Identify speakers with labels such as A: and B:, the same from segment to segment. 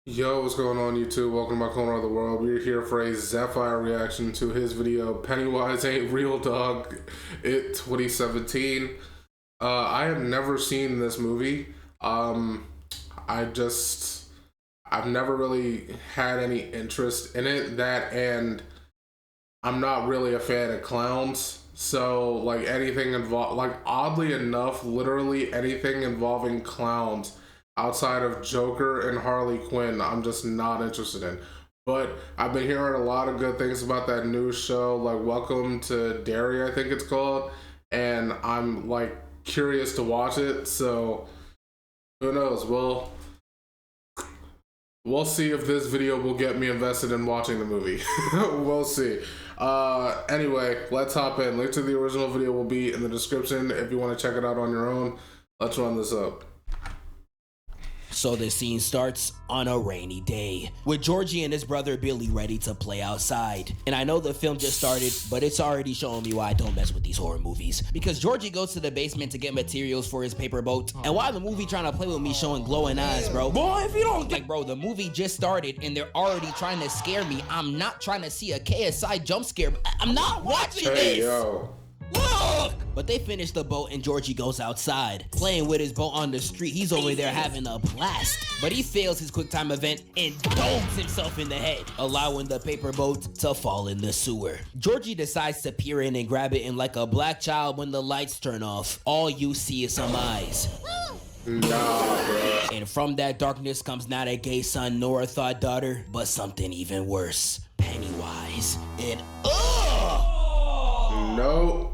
A: Yo, what's going on YouTube? Welcome to my corner of the world. We're here for a Zephfire reaction to his video, Pennywise Ain't Real Dog, It 2017. I have never seen this movie. I've never really had any interest in it, and I'm not really a fan of clowns. So like anything oddly enough, literally anything involving clowns outside of Joker and Harley Quinn, I'm just not interested in. But I've been hearing a lot of good things about that new show, like Welcome to Derry, I think it's called, and I'm like curious to watch it. So who knows? We'll see if this video will get me invested in watching the movie. We'll see. Anyway, let's hop in. Link to the original video will be in the description if you want to check it out on your own. Let's run this up.
B: So the scene starts on a rainy day, with Georgie and his brother Billy ready to play outside. And I know the film just started, but it's already showing me why I don't mess with these horror movies. Because Georgie goes to the basement to get materials for his paper boat, and while the movie trying to play with me showing glowing eyes, bro. Boy, if you don't like, bro, the movie just started and they're already trying to scare me. I'm not trying to see a KSI jump scare. I'm not watching this.
A: Yo.
B: Look! But they finish the boat and Georgie goes outside, playing with his boat on the street. He's over there having a blast. But he fails his quick time event and dogs himself in the head, allowing the paper boat to fall in the sewer. Georgie decides to peer in and grab it, and like a black child when the lights turn off, all you see is some eyes.
A: Nah, bro.
B: And from that darkness comes not a gay son nor a thought daughter, but something even worse. Pennywise. And
A: No.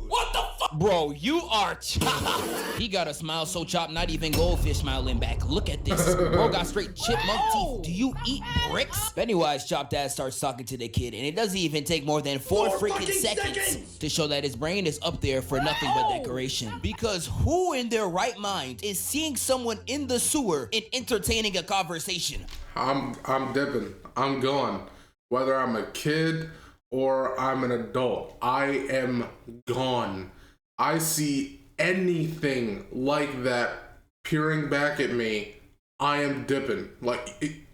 B: What the fuck? Bro, you are chopped. He got a smile so chopped, not even goldfish smiling back. Look at this. Bro got straight chipmunk teeth. Do you eat bricks? Pennywise chopped ass starts talking to the kid, and it doesn't even take more than four freaking seconds to show that his brain is up there for nothing but decoration. Because who in their right mind is seeing someone in the sewer and entertaining a conversation?
A: I'm dipping. I'm gone. Whether I'm a kid or I'm an adult, I am gone. I see anything like that peering back at me, I am dipping.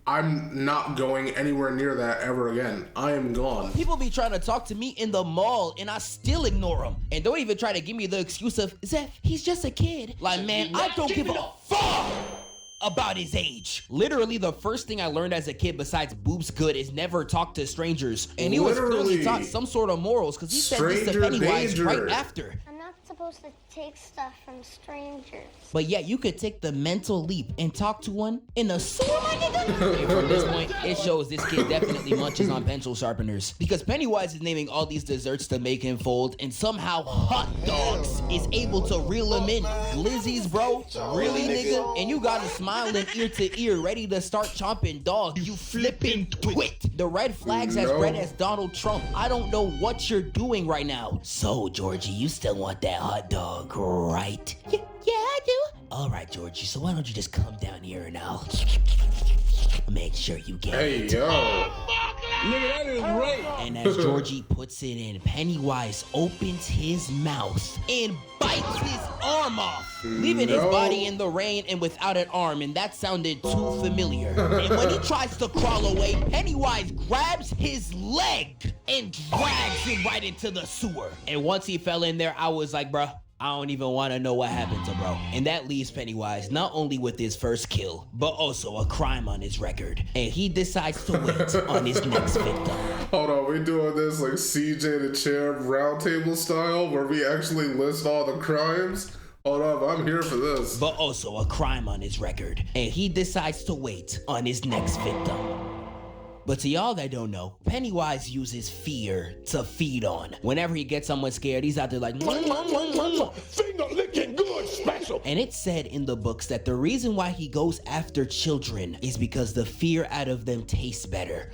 A: I'm not going anywhere near that ever again. I am gone.
B: People be trying to talk to me in the mall and I still ignore them. And don't even try to give me the excuse of, Zeph, he's just a kid. Like, man, I don't give a fuck about his age. Literally, the first thing I learned as a kid besides boobs good is never talk to strangers. And he was clearly taught some sort of morals, because he said this to Pennywise right after.
C: I'm not supposed to take stuff from strangers.
B: But yeah, you could take the mental leap and talk to one in the sewer, my nigga. And from this point, it shows this kid definitely munches on pencil sharpeners, because Pennywise is naming all these desserts to make him fold, and somehow hot dogs is able to reel him in. Glizzies, bro? Really, nigga? And you got him smiling ear to ear, ready to start chomping dog. You flipping twit. The red flag's as red as Donald Trump. I don't know what you're doing right now. So, Georgie, you still want that hot dog, right? Yeah, I do. All right, Georgie, so why don't you just come down here and I'll make sure you get it.
A: Hey, yo.
D: Nigga, that is great.
B: And as Georgie puts it in, Pennywise opens his mouth and bites his arm off, leaving his body in the rain and without an arm, and that sounded too familiar. And when he tries to crawl away, Pennywise grabs his leg and drags him right into the sewer. And once he fell in there, I was like, bruh, I don't even want to know what happened to bro. And that leaves Pennywise not only with his first kill, but also a crime on his record. And he decides to wait on his next victim.
A: Hold on, we doing this like CJ the Chair roundtable style, where we actually list all the crimes? Hold up, I'm here for this.
B: But also a crime on his record. And he decides to wait on his next victim. But to y'all that don't know, Pennywise uses fear to feed on. Whenever he gets someone scared, he's out there like,
D: Finger licking good special.
B: And it's said in the books that the reason why he goes after children is because the fear out of them tastes better.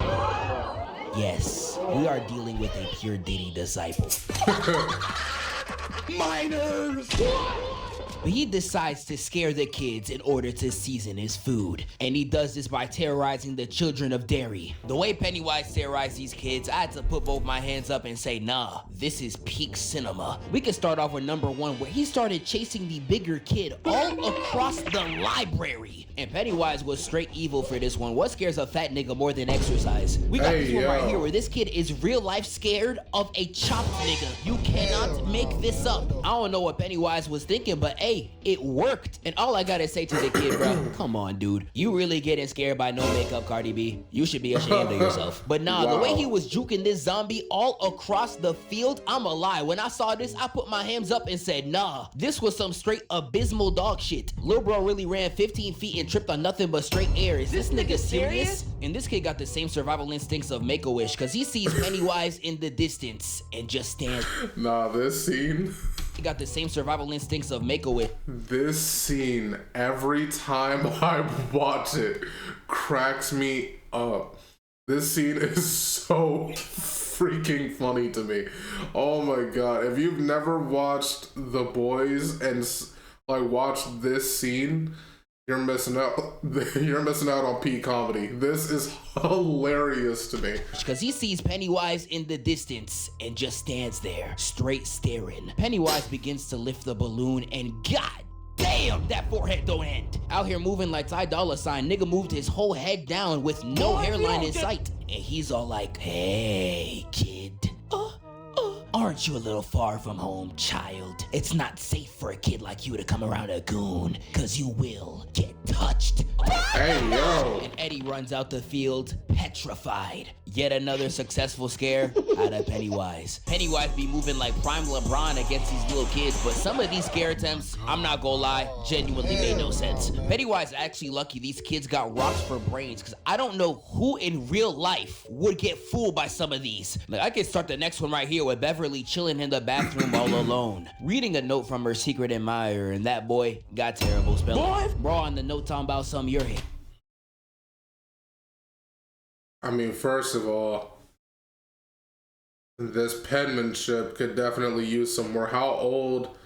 B: Yes, we are dealing with a pure Diddy disciple.
D: Minors.
B: but he decides to scare the kids in order to season his food. And he does this by terrorizing the children of Derry. The way Pennywise terrorized these kids, I had to put both my hands up and say, nah, this is peak cinema. We can start off with number 1, where he started chasing the bigger kid all across the library. And Pennywise was straight evil for this one. What scares a fat nigga more than exercise? We got this one right here where this kid is real life scared of a chopped nigga. You cannot make this up. I don't know what Pennywise was thinking, but hey, it worked. And all I gotta say to the kid, bro, come on, dude. You really getting scared by no makeup, Cardi B? You should be ashamed of yourself. But nah, the way he was juking this zombie all across the field, I'ma lie. When I saw this, I put my hands up and said, nah, this was some straight abysmal dog shit. Lil bro really ran 15 feet and tripped on nothing but straight air. Is this nigga serious? And this kid got the same survival instincts of Make-A-Wish, cause he sees Pennywise in the distance and just stands.
A: Nah, this scene.
B: He got the same survival instincts of Make-A-Wish.
A: This scene, every time I watch it, cracks me up. This scene is so freaking funny to me. Oh my god. If you've never watched The Boys and like watched this scene, you're missing out. You're missing out on peak comedy. This is hilarious to me.
B: Because he sees Pennywise in the distance and just stands there, straight staring. Pennywise begins to lift the balloon and god damn, that forehead don't end. Out here moving like Ty Dolla $ign, nigga moved his whole head down with no hairline in sight. And he's all like, hey, kid. Aren't you a little far from home, child? It's not safe for a kid like you to come around a goon, cause you will get touched.
A: Hey, yo.
B: And Eddie runs out the field, petrified. Yet another successful scare out of Pennywise. Pennywise be moving like prime LeBron against these little kids, but some of these scare attempts, I'm not gonna lie, genuinely made no sense. Pennywise actually lucky these kids got rocks for brains, cause I don't know who in real life would get fooled by some of these. Like, I could start the next one right here with Beverly chilling in the bathroom all alone, reading a note from her secret admirer, and that boy got terrible spelling. Bro, on the note talking about some your head.
A: I mean, first of all, this penmanship could definitely use some more. How old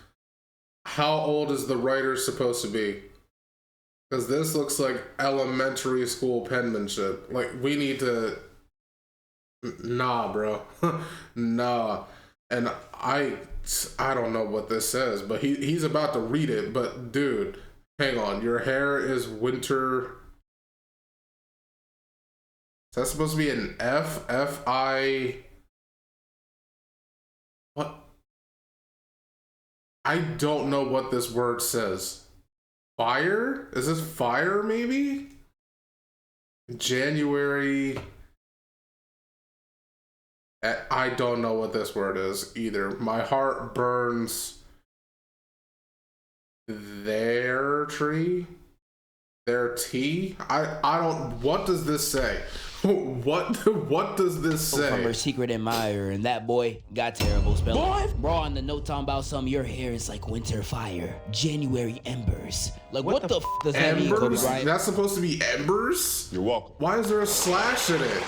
A: is the writer supposed to be? Because this looks like elementary school penmanship. Like, we need to... Nah, bro. Nah. And I don't know what this says, but he's about to read it. But dude, hang on. Your hair is winter... Is that supposed to be an F? F-I... What? I don't know what this word says. Fire? Is this fire, maybe? January... I don't know what this word is either. My heart burns... Their tree? Their tea? I don't... What does this say? What does this say?
B: From her secret admirer, and that boy got terrible spelling. Bro, on the note talking about some your hair is like winter fire, January embers. Like what the f does that mean, Kobe Bryant?
A: That's supposed to be embers?
D: You're welcome.
A: Why is there a slash in it?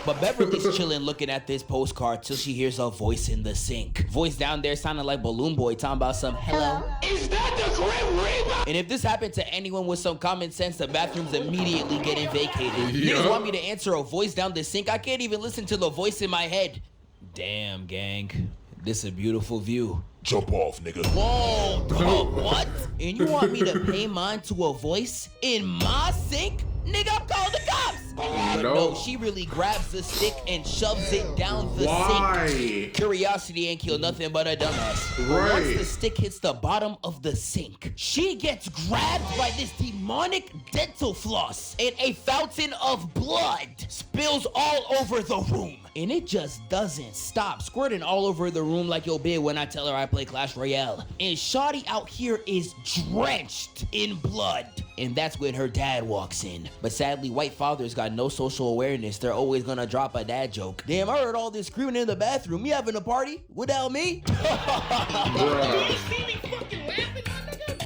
B: But Beverly's chilling looking at this postcard till she hears a voice in the sink. Voice down there sounding like Balloon Boy talking about some hello.
D: Is that the Grim Reaper?
B: And if this happened to anyone with some common sense, the bathroom's immediately getting vacated. Niggas want me to answer a voice down the sink? I can't even listen to the voice in my head. Damn, gang. This a beautiful view.
D: Jump off, nigga.
B: Whoa, what? And you want me to pay mine to a voice in my sink? Nigga, I'm calling the cops. But no, she really grabs the stick and shoves it down the sink. Curiosity ain't kill nothing but a dumbass. Right. Once the stick hits the bottom of the sink, she gets grabbed by this demonic dental floss, and a fountain of blood spills all over the room. And it just doesn't stop squirting all over the room like your bid when I tell her I play Clash Royale. And Shawty out here is drenched in blood. And that's when her dad walks in. But sadly, white fathers got no social awareness. They're always gonna drop a dad joke. Damn, I heard all this screaming in the bathroom. You having a party? Without me?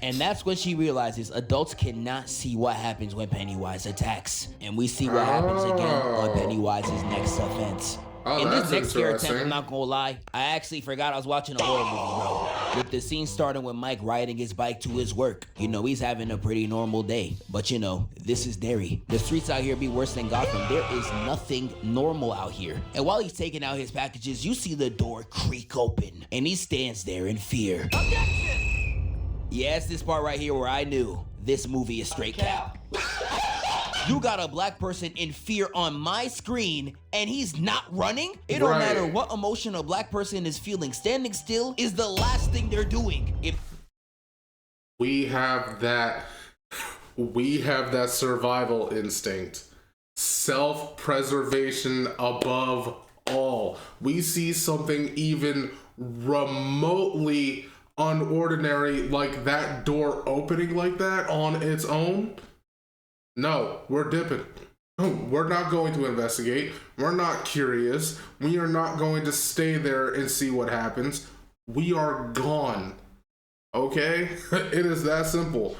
B: And that's when she realizes adults cannot see what happens when Pennywise attacks. And we see what happens again on Pennywise's next offense. In this next scare attempt, I'm not gonna lie, I actually forgot I was watching a horror movie, bro. With the scene starting with Mike riding his bike to his work. You know, he's having a pretty normal day. But you know, this is Derry. The streets out here be worse than Gotham. There is nothing normal out here. And while he's taking out his packages, you see the door creak open. And he stands there in fear. Yeah, it's this part right here where I knew this movie is straight cap. You got a black person in fear on my screen and he's not running? It don't matter what emotion a black person is feeling. Standing still is the last thing they're doing. If
A: we have that survival instinct. Self-preservation above all. We see something even remotely unordinary like that door opening like that on its own. No, we're dipping. We're not going to investigate. We're not curious. We are not going to stay there and see what happens. We are gone. Okay? It is that simple.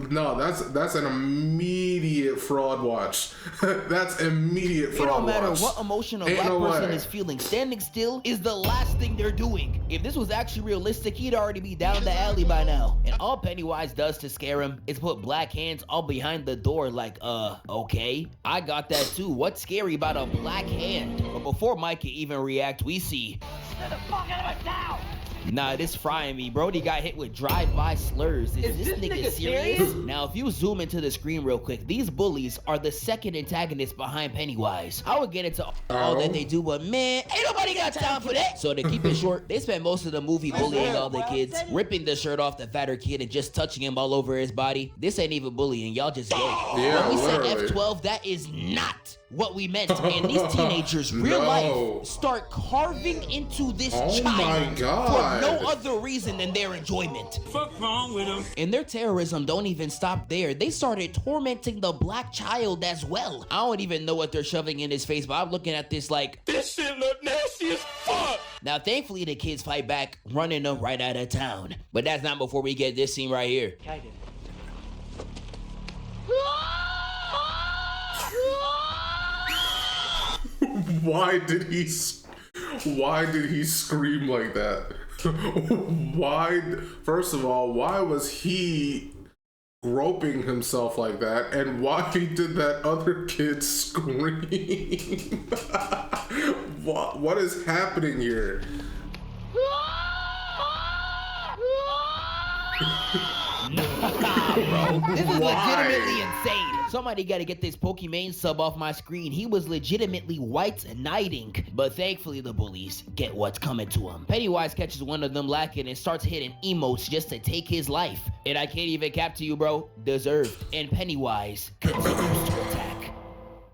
A: No, that's an immediate fraud watch. That's immediate fraud watch.
B: It don't matter what emotion a black person is feeling. Standing still is the last thing they're doing. If this was actually realistic, he'd already be down the alley by now. And all Pennywise does to scare him is put black hands all behind the door like, okay. I got that too. What's scary about a black hand? But before Mike can even react, we see... Get the fuck out of my town! Nah, this frying me. Brody got hit with drive-by slurs. Is this nigga serious? Now, if you zoom into the screen real quick, these bullies are the second antagonists behind Pennywise. I would get into all that they do, but man, ain't nobody got time for that. So to keep it short, they spend most of the movie bullying all the kids, ripping the shirt off the fatter kid and just touching him all over his body. This ain't even bullying. Y'all just gay.
A: Yeah,
B: when we said
A: literally.
B: F12, that is not what we meant. And these teenagers, real life, start carving into this child for no other reason than their enjoyment.
D: Fuck wrong with him.
B: And their terrorism don't even stop there. They started tormenting the black child as well. I don't even know what they're shoving in his face, but I'm looking at this like,
D: This shit look nasty as fuck.
B: now thankfully the kids fight back, running them right out of town. But that's not before we get this scene right here.
A: Why did he scream like that? Why? First of all, why was he groping himself like that? And why did that other kid scream? What is happening here?
B: Bro, this is legitimately insane. Somebody gotta get this Pokimane sub off my screen. He was legitimately white knighting. But thankfully the bullies get what's coming to him. Pennywise catches one of them lacking and starts hitting emotes just to take his life. And I can't even cap to you, bro. Deserved. And Pennywise continues to attack.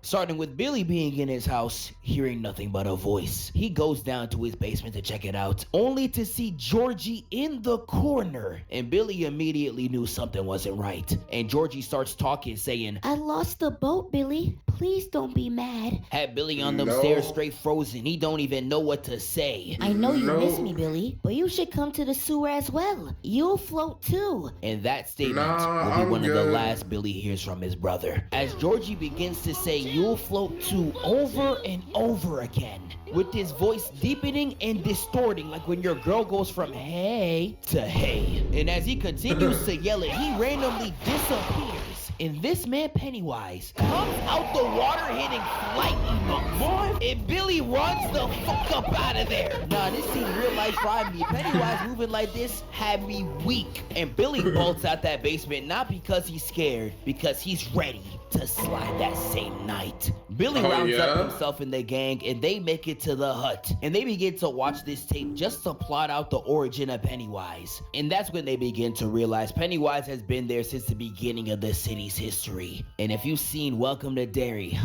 B: Starting with Billy being in his house, hearing nothing but a voice. He goes down to his basement to check it out, only to see Georgie in the corner. And Billy immediately knew something wasn't right. And Georgie starts talking, saying,
C: I lost the boat, Billy. Please don't be mad.
B: Had Billy on them stairs straight frozen. He don't even know what to say.
C: I know you miss me, Billy, but you should come to the sewer as well. You'll float too.
B: And that statement will be one of the last Billy hears from his brother. As Georgie begins to say, you'll float too, over and over again, with his voice deepening and distorting like when your girl goes from hey to hey. And as he continues to yell it, he randomly disappears. And this man Pennywise comes out the water hitting flight emotes. And Billy runs the fuck up out of there. Nah, this scene real life fried me. Pennywise moving like this had me weak. And Billy bolts out that basement not because he's scared, because he's ready to slide that same night. Billy rounds up himself and the gang, and they make it to the hut. And they begin to watch this tape just to plot out the origin of Pennywise. And that's when they begin to realize Pennywise has been there since the beginning of the city's history. And if you've seen Welcome to Derry,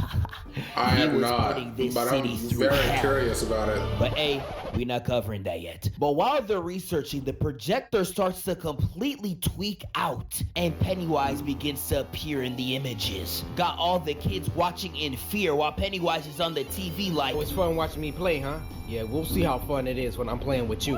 A: I
B: he
A: have
B: was
A: not,
B: putting this
A: but
B: city
A: I'm
B: through
A: very
B: hell.
A: curious about it.
B: But hey, we're not covering that yet. But while they're researching, the projector starts to completely tweak out, and Pennywise begins to appear in the images. Got all the kids watching in fear while Pennywise is on the TV like,
E: It's fun watching me play, huh? Yeah, we'll see how fun it is when I'm playing with you.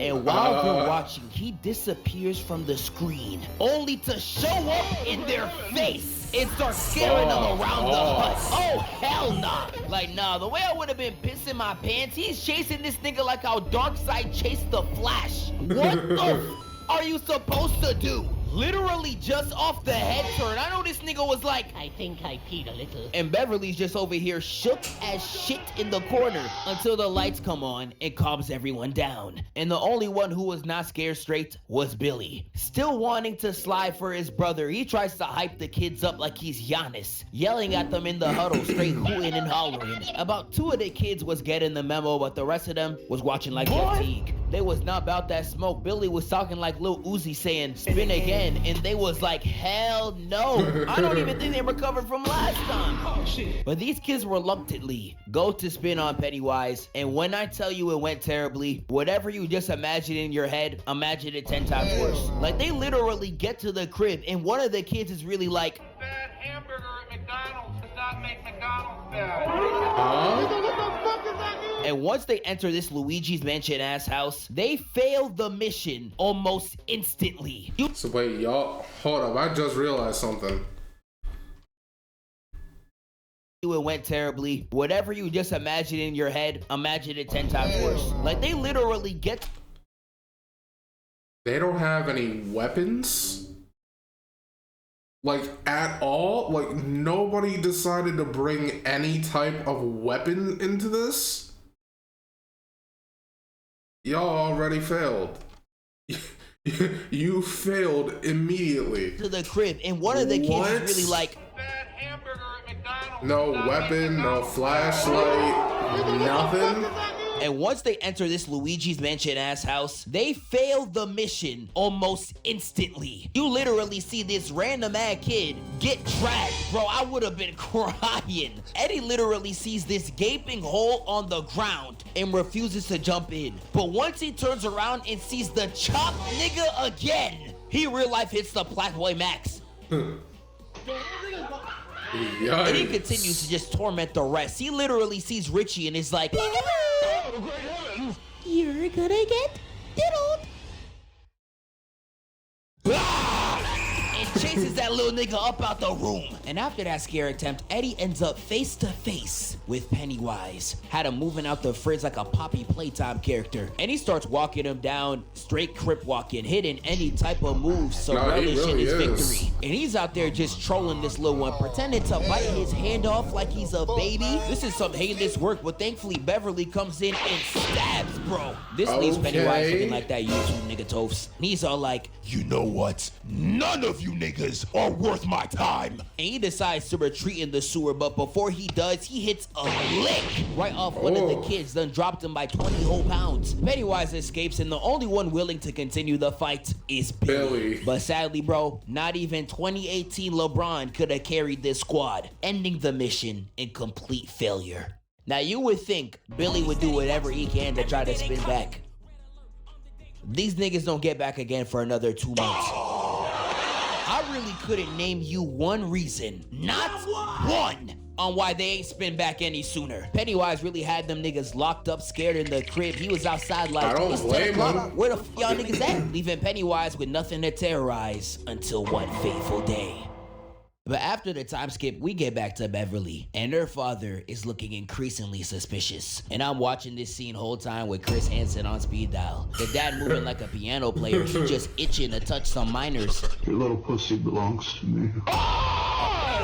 B: and while they're watching, he disappears from the screen, only to show up in their face. and starts scaring them around the hut. Oh, hell nah. Like, nah, the way I would have been pissing my pants, he's chasing this nigga like how Darkseid chased the Flash. What the are you supposed to do? Literally just off the head turn. I know this nigga was like,
C: I think I peed a little.
B: and Beverly's just over here shook as shit in the corner until the lights come on and calms everyone down. And the only one who was not scared straight was Billy. Still wanting to slide for his brother, he tries to hype the kids up like he's Giannis, yelling at them in the huddle, straight hooting and hollering. About 2 of the kids was getting the memo, but the rest of them was watching like fatigue. They was not about that smoke. Billy was talking like Lil Uzi saying, spin again, and they was like, hell no. I don't even think they recovered from last time. Oh, shit. But these kids reluctantly go to spin on Pennywise, and when I tell you it went terribly, whatever you just imagine in your head, imagine it 10 times worse. Like, they literally get to the crib, and one of the kids is really like,
F: that hamburger at McDonald's does not make McDonald's bad.
B: and once they enter this Luigi's Mansion ass house, they fail the mission almost instantly.
A: So wait, y'all, hold up, I just realized something.
B: It went terribly. Whatever you just imagine in your head, imagine it 10 times worse. Like, they literally get...
A: They don't have any weapons? Like, at all? Like, nobody decided to bring any type of weapon into this? Y'all already failed. You failed immediately.
B: To the crib, and one of the kids is really like,
F: That hamburger at McDonald's
A: no
F: does not make
A: weapon, no
F: McDonald's
A: flashlight, nothing.
B: and once they enter this Luigi's Mansion ass house, they fail the mission almost instantly. You literally see this random ass kid get dragged. Bro, I would have been crying. Eddie literally sees this gaping hole on the ground and refuses to jump in. But once he turns around and sees the chop nigga again, he real life hits the Blackboy Max. And he
A: Yikes.
B: continues to just torment the rest. He literally sees Richie and is like,
C: You're gonna get diddled.
B: and chases that little nigga up out the room. And after that scare attempt, Eddie ends up face to face with Pennywise. Had him moving out the fridge like a Poppy Playtime character. And he starts walking him down, straight crip walking, hitting any type of moves to
A: Nah, he
B: relish
A: really
B: in his
A: is.
B: victory. And he's out there just trolling this little one, pretending to bite his hand off like he's a baby. This is some heinous work, but thankfully Beverly comes in and stabs, bro. This leaves Pennywise
A: Okay.
B: looking like that YouTube nigga toast. And he's all like,
G: You know what? None of you niggas are worth my time.
B: and he decides to retreat in the sewer, but before he does, he hits a lick right off one of the kids, then dropped him by 20 whole pounds. Pennywise escapes, and the only one willing to continue the fight is Billy. But sadly, bro, not even 2018 LeBron could have carried this squad, ending the mission in complete failure. Now, you would think Billy would do whatever he can to try to spin back. These niggas don't get back again for another 2 months. I really couldn't name you one reason, not one, on why they ain't spin back any sooner. Pennywise really had them niggas locked up, scared in the crib. He was outside like,
A: I don't
B: "It's 10
A: blame
B: o'clock.
A: him."
B: Where the f y'all niggas at?" Leaving Pennywise with nothing to terrorize until one fateful day. But after the time skip, we get back to Beverly, and her father is looking increasingly suspicious. And I'm watching this scene whole time with Chris Hansen on speed dial. The dad moving like a piano player, he just itching to touch some minors.
H: Your little pussy belongs to me.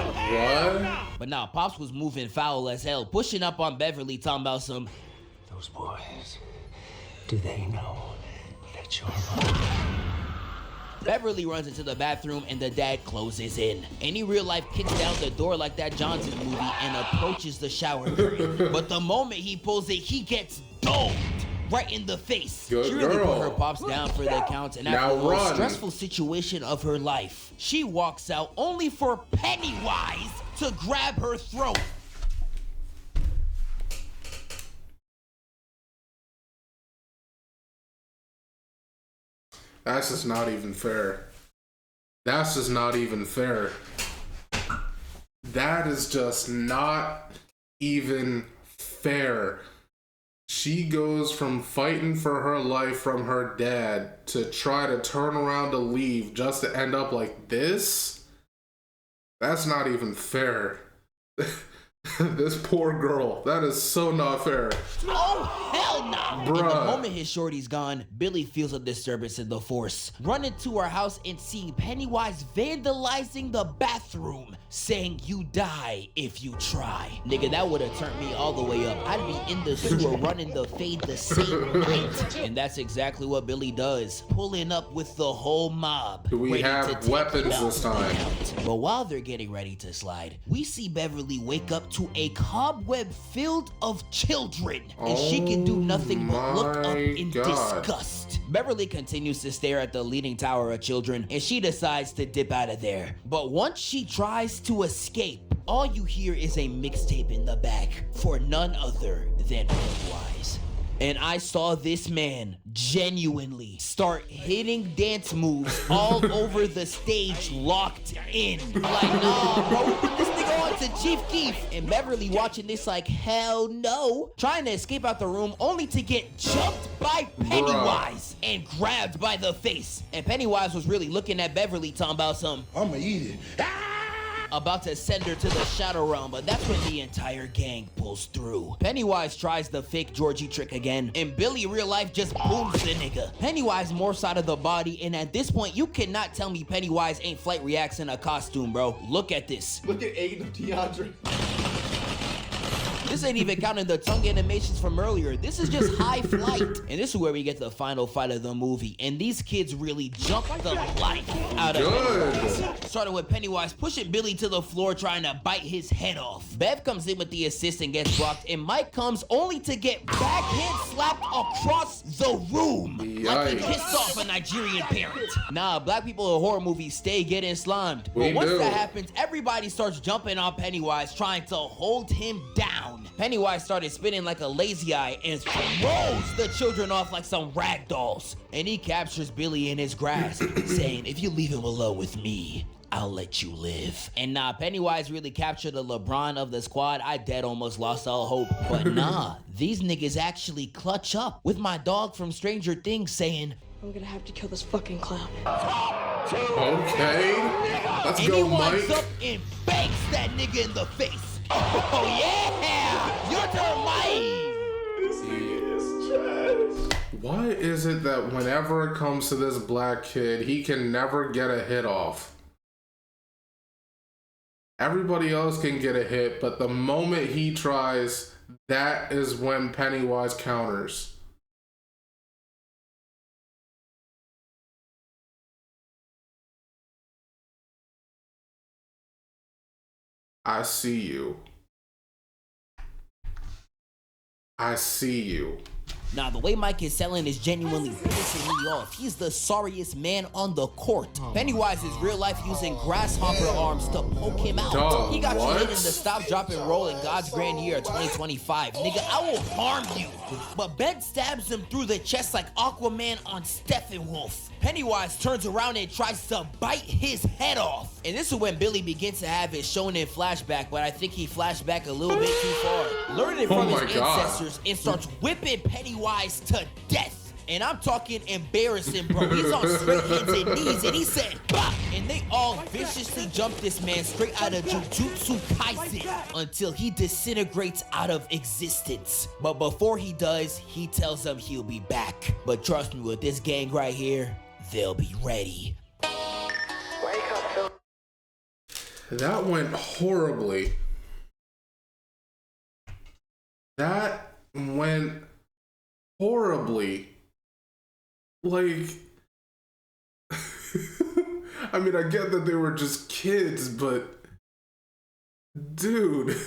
A: What?
B: But now Pops was moving foul as hell, pushing up on Beverly, talking about some,
I: Those boys, do they know that you're
B: Beverly runs into the bathroom and the dad closes in. And he real life kicks down the door like that Johnson movie and approaches the shower curtain. But the moment he pulls it, he gets domed right in the face.
A: Good
B: She really
A: girl.
B: put her pops down for the count, and
A: Now
B: after the most
A: run.
B: stressful situation of her life, she walks out only for Pennywise to grab her throat.
A: That's just not even fair. That's just not even fair. That is just not even fair. She goes from fighting for her life from her dad to try to turn around to leave just to end up like this? That's not even fair. This poor girl. That is so not fair.
B: Oh, hell nah!
A: Bruh.
B: In the moment his shorty's gone, Billy feels a disturbance in the force. Running to her house and seeing Pennywise vandalizing the bathroom, saying, "You die if you try." Nigga, that would have turned me all the way up. I'd be in the sewer running the fade the same night. And that's exactly what Billy does, pulling up with the whole mob.
A: Do we
B: ready to
A: have
B: take
A: weapons
B: him out
A: this time?
B: But while they're getting ready to slide, we see Beverly wake up to a cobweb filled of children, and she can do nothing but look up in disgust. Beverly continues to stare at the leaning tower of children, and she decides to dip out of there. But once she tries to escape, all you hear is a mixtape in the back for none other than Pennywise. And I saw this man genuinely start hitting dance moves all over the stage, locked in. Like, nah, bro, we put this nigga on to Chief Keef. And Beverly watching this like, hell no. Trying to escape out the room only to get jumped by Pennywise and grabbed by the face. And Pennywise was really looking at Beverly talking about something.
G: I'ma eat it.
B: About to send her to the Shadow Realm, but that's when the entire gang pulls through. Pennywise tries the fake Georgie trick again, and Billy real life just booms the nigga. Pennywise morphs out of the body, and at this point, you cannot tell me Pennywise ain't Flight Reacts in a costume, bro. Look at this.
E: Look at Aiden of DeAndre.
B: This ain't even counting the tongue animations from earlier. This is just high flight. And this is where we get the final fight of the movie. And these kids really jump the life out of Pennywise. Starting with Pennywise pushing Billy to the floor trying to bite his head off. Bev comes in with the assist and gets blocked. And Mike comes only to get backhand slapped across the room. Like he pissed off a Nigerian parent. Nah, black people in horror movies stay getting slimed. But once that happens, everybody starts jumping on Pennywise trying to hold him down. Pennywise started spinning like a lazy eye and throws the children off like some rag dolls. And he captures Billy in his grasp, saying, "If you leave him alone with me, I'll let you live." And nah, Pennywise really captured the LeBron of the squad. I dead almost lost all hope. But nah, these niggas actually clutch up, with my dog from Stranger Things saying,
J: "I'm gonna have to kill this fucking clown."
A: Okay, let's
B: and
A: go,
B: he
A: Mike.
B: winds up and bangs that nigga in the face. Oh yeah! Your turn, Mike!
A: Why is it that whenever it comes to this black kid, he can never get a hit off? Everybody else can get a hit, but the moment he tries, that is when Pennywise counters. I see you. I see you.
B: Now, the way Mike is selling is genuinely pissing me off. He's the sorriest man on the court. Pennywise is real life using grasshopper arms to poke him out.
A: Dog,
B: he got
A: what?
B: you hitting the stop, drop, and roll in God's grand year 2025. Nigga, I will harm you. But Ben stabs him through the chest like Aquaman on Steppenwolf. Pennywise turns around and tries to bite his head off. And this is when Billy begins to have his shonen flashback, but I think he flashed back a little bit too far. Learning from his ancestors and starts whipping Pennywise to death. And I'm talking embarrassing, bro. He's on straight hands and knees, and he said, "Bah!" And they all viciously jump this man straight out of Jujutsu Kaisen until he disintegrates out of existence. But before he does, he tells them he'll be back. But trust me, with this gang right here, they'll be ready.
A: That went horribly. That went horribly. Like, I mean, I get that they were just kids, but dude,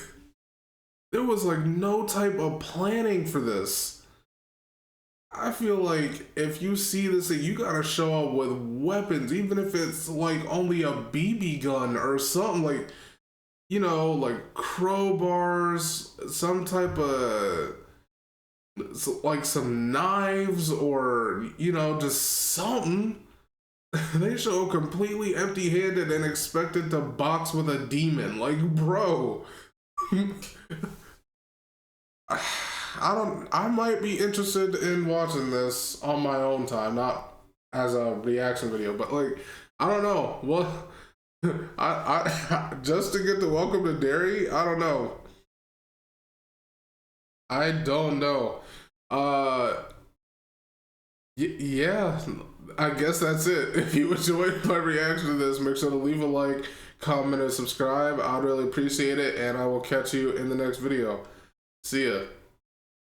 A: there was like no type of planning for this. I feel like if you see this, you gotta show up with weapons, even if it's like only a BB gun or something, like, you know, like crowbars, some type of, like some knives, or, you know, just something. They show completely empty-handed and expected to box with a demon. Like, bro. I might be interested in watching this on my own time, not as a reaction video, but like, I don't know. I just to get the welcome to dairy. I don't know. I don't know. Yeah, I guess that's it. If you enjoyed my reaction to this, make sure to leave a like, comment, and subscribe. I'd really appreciate it, and I will catch you in the next video. See ya.